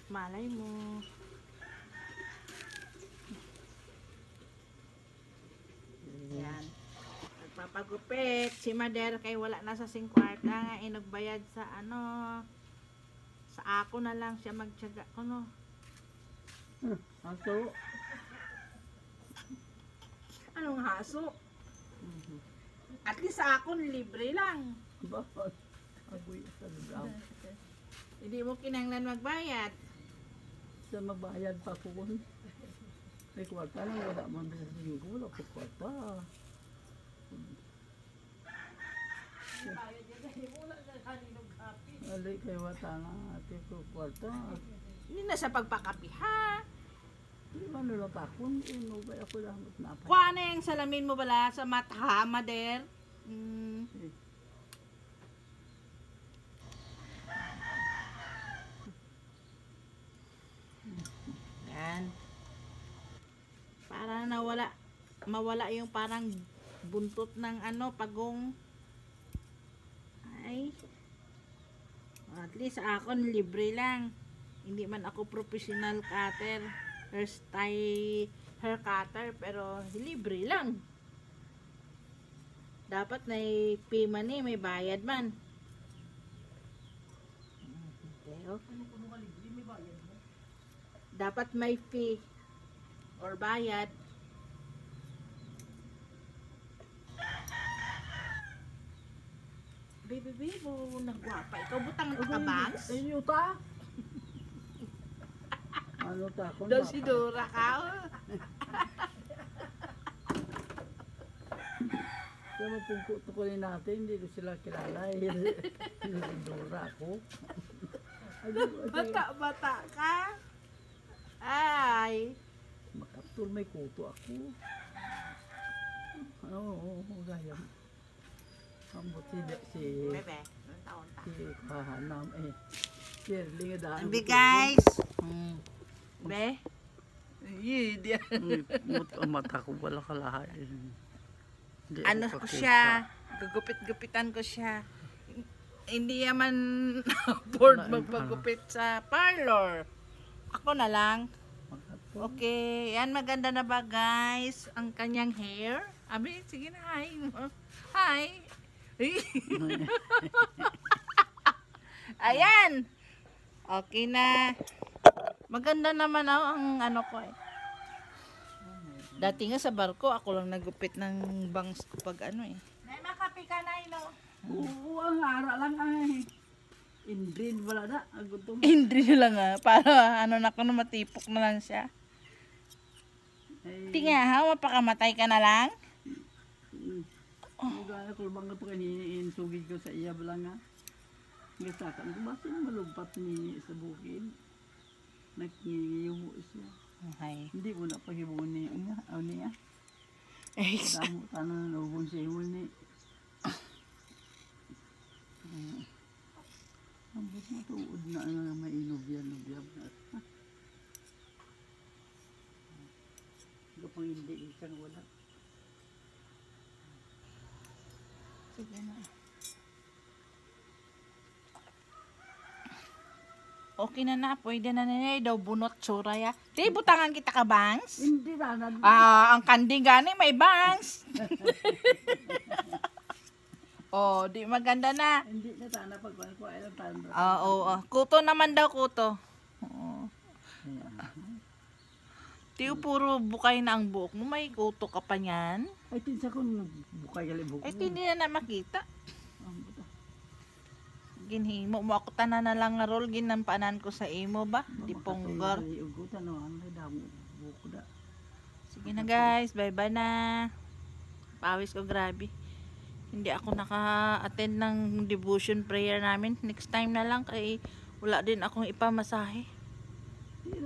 Malay mo. Yan. Nagpapagupit si Mader kay wala na sa 5 kwarta nga inagbayad sa ano. Sa ako na lang siya magtiyaga ko no. Haso. Anong haso? At least sa ako libre lang. Bakit? Agoy sa lugaw. Hindi mo kinanglan magbayad. Sa mabayad pa ko kun. May kwarta lang, wala man sa linggo, wala ko kwarta. Alay kayo wata nga ate ko kwarta. Hindi na sa pagpakapiha. Hindi man lang takon, inubay ako lang na pa. Kuha na yung salamin mo bala sa mata, Mader. Yan. Para mawala yung parang buntot ng ano, pagong. Ay. At least ako libre lang. Hindi man ako professional cutter, hair cutter, pero libre lang. Dapat may fee man may bayad man. Okay, dapat may fee or bayad. Baby, nagwapa. Ikaw butang ka bangs? Ay, yuta. Ano ta kon? Daw si Dora ka. Kaya mapungkutukunin natin, hindi ko sila kilala. Hindi Dora ako. Bata ka. Ay. Makaptul may kuto ako. Oo, gaya. Ambot si Bebe, anong taon ta? si Kahanam Shirley nga daan. Hindi guys. Be? Iya, mata ko wala kalahay. Ano ko siya? Gugupit-gupitan ko siya. Hindi naman board magpagupit sa parlor. Ako na lang. Okay, yan maganda na ba guys? Ang kanyang hair. Abi, sige na, hi. Hi. Ayan. Okay na. Maganda naman ang ano ko eh. Dati nga sa barko, ako lang nagupit ng bangs pag ano eh. May makapi ka na ino. Oo, ang ara lang ay. Indrin wala na. Agutom. Hindi lang ah. Para ano na ko na matipok na lang siya. Tinga ha, mapakamatay ka na lang. Magana ko bang ito kanina sugid ko sa iya bala nga. Ngasakan ko basta malumpat ni sa bukid. Nagkiyumo siya. Okay. Hindi ko na paghibon ni ano niya. Eh, Damo tanan na ubon siya mo ni. Ang buto mo tuod na may inubyan. Kapag hindi isang wala. sige na. Okay na, pwede na niya daw bunot tsura ya. Di butangan kita ka bangs? Hindi na. Ah, ang kanding gani may bangs. Oh, di maganda na. Hindi na sana pagkuhan ko ay lang tanda. Oo, kuto naman daw kuto. Oo. Tiyo puro bukay na ang buhok mo, may kuto ka pa niyan. Ay tinsa ko bukay galibog. Ay hindi na makita. Ginhimo mo ako tanan na lang nga roll ginampanan ko sa imo ba? Di ponggar. Ugutan no, ang damo buko da. Sige na guys, bye-bye na. Pawis ko grabe. Hindi ako naka-attend ng devotion prayer namin. Next time na lang kay wala din akong ipamasahe.